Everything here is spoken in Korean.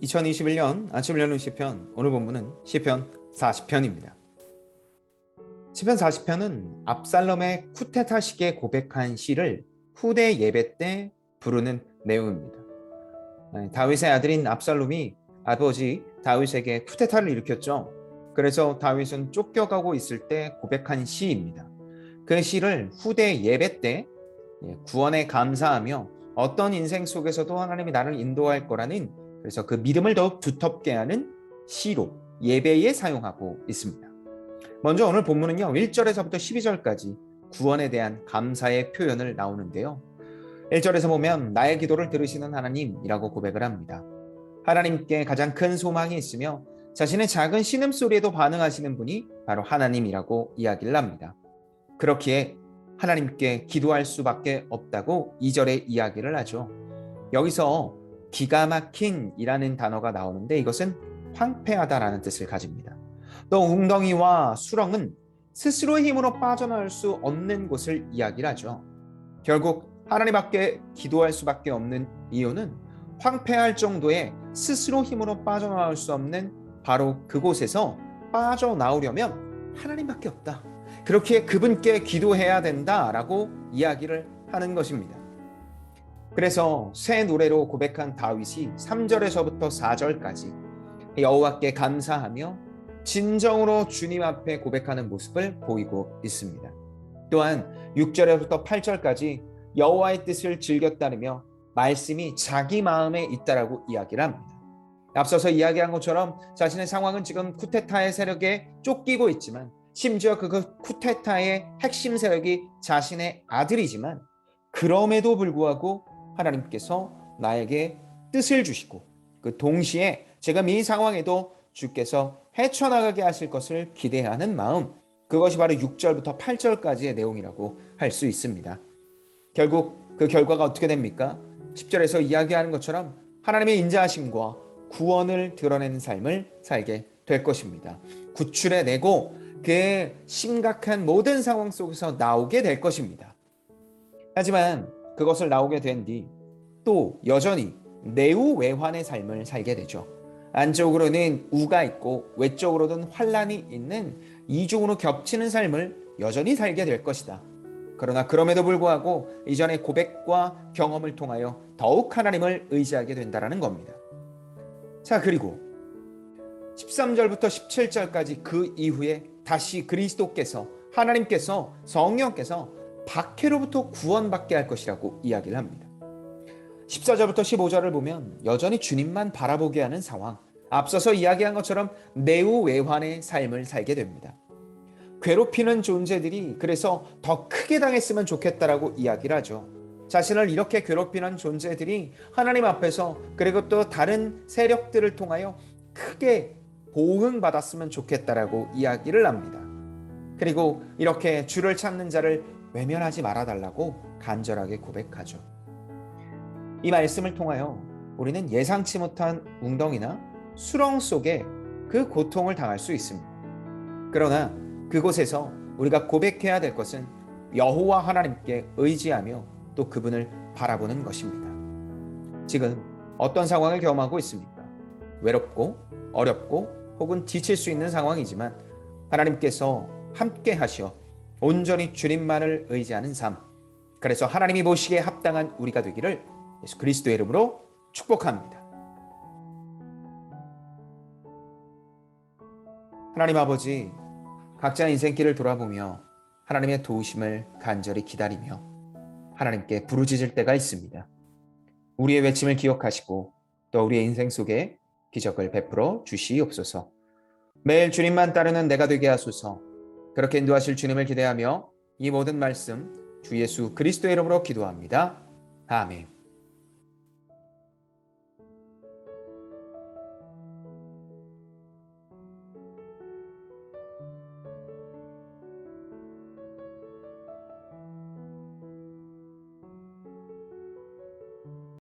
2021년 아침 읽는 시편, 오늘 본문은 시편 40편입니다. 시편 40편은 압살롬의 쿠데타 시기에 고백한 시를 후대 예배 때 부르는 내용입니다. 다윗의 아들인 압살롬이 아버지 다윗에게 쿠데타를 일으켰죠. 그래서 다윗은 쫓겨가고 있을 때 고백한 시입니다. 그 시를 후대 예배 때 구원에 감사하며 어떤 인생 속에서도 하나님이 나를 인도할 거라는, 그래서 그 믿음을 더욱 두텁게 하는 시로 예배에 사용하고 있습니다. 먼저 오늘 본문은요, 1절에서부터 12절까지 구원에 대한 감사의 표현을 나오는데요. 1절에서 보면 나의 기도를 들으시는 하나님이라고 고백을 합니다. 하나님께 가장 큰 소망이 있으며 자신의 작은 신음소리에도 반응하시는 분이 바로 하나님이라고 이야기를 합니다. 그렇기에 하나님께 기도할 수밖에 없다고 2절에 이야기를 하죠. 여기서 기가 막힌이라는 단어가 나오는데 이것은 황폐하다라는 뜻을 가집니다. 또 웅덩이와 수렁은 스스로 힘으로 빠져나올 수 없는 곳을 이야기를 하죠. 결국 하나님 앞에 기도할 수밖에 없는 이유는 황폐할 정도의 스스로 힘으로 빠져나올 수 없는 바로 그곳에서 빠져나오려면 하나님밖에 없다. 그렇기에 그분께 기도해야 된다라고 이야기를 하는 것입니다. 그래서 새 노래로 고백한 다윗이 3절에서부터 4절까지 여호와께 감사하며 진정으로 주님 앞에 고백하는 모습을 보이고 있습니다. 또한 6절에부터 8절까지 여호와의 뜻을 즐겨 따르며 말씀이 자기 마음에 있다라고 이야기를 합니다. 앞서서 이야기한 것처럼 자신의 상황은 지금 쿠데타의 세력에 쫓기고 있지만, 심지어 그 쿠데타의 핵심 세력이 자신의 아들이지만, 그럼에도 불구하고 하나님께서 나에게 뜻을 주시고 그 동시에 지금 이 상황에도 주께서 헤쳐나가게 하실 것을 기대하는 마음, 그것이 바로 6절부터 8절까지의 내용이라고 할 수 있습니다. 결국 그 결과가 어떻게 됩니까? 10절에서 이야기하는 것처럼 하나님의 인자하심과 구원을 드러내는 삶을 살게 될 것입니다. 구출해내고 그의 심각한 모든 상황 속에서 나오게 될 것입니다. 하지만 그것을 나오게 된 뒤 또 여전히 내우외환의 삶을 살게 되죠. 안쪽으로는 우가 있고 외적으로는 환란이 있는 이중으로 겹치는 삶을 여전히 살게 될 것이다. 그러나 그럼에도 불구하고 이전의 고백과 경험을 통하여 더욱 하나님을 의지하게 된다는 겁니다. 자, 그리고 13절부터 17절까지 그 이후에 다시 그리스도께서, 하나님께서, 성령께서 박해로부터 구원받게 할 것이라고 이야기를 합니다. 14절부터 15절을 보면 여전히 주님만 바라보게 하는 상황, 앞서서 이야기한 것처럼 내우외환의 삶을 살게 됩니다. 괴롭히는 존재들이 그래서 더 크게 당했으면 좋겠다라고 이야기를 하죠. 자신을 이렇게 괴롭히는 존재들이 하나님 앞에서, 그리고 또 다른 세력들을 통하여 크게 보응받았으면 좋겠다라고 이야기를 합니다. 그리고 이렇게 주를 찾는 자를 외면하지 말아달라고 간절하게 고백하죠. 이 말씀을 통하여 우리는 예상치 못한 웅덩이나 수렁 속에 그 고통을 당할 수 있습니다. 그러나 그곳에서 우리가 고백해야 될 것은 여호와 하나님께 의지하며 또 그분을 바라보는 것입니다. 지금 어떤 상황을 경험하고 있습니까? 외롭고 어렵고 혹은 지칠 수 있는 상황이지만 하나님께서 함께 하셔 온전히 주님만을 의지하는 삶, 그래서 하나님이 보시기에 합당한 우리가 되기를 예수 그리스도의 이름으로 축복합니다. 하나님 아버지, 각자 인생길을 돌아보며 하나님의 도우심을 간절히 기다리며 하나님께 부르짖을 때가 있습니다. 우리의 외침을 기억하시고 또 우리의 인생 속에 기적을 베풀어 주시옵소서. 매일 주님만 따르는 내가 되게 하소서. 그렇게 인도하실 주님을 기대하며 이 모든 말씀 주 예수 그리스도의 이름으로 기도합니다. 아멘.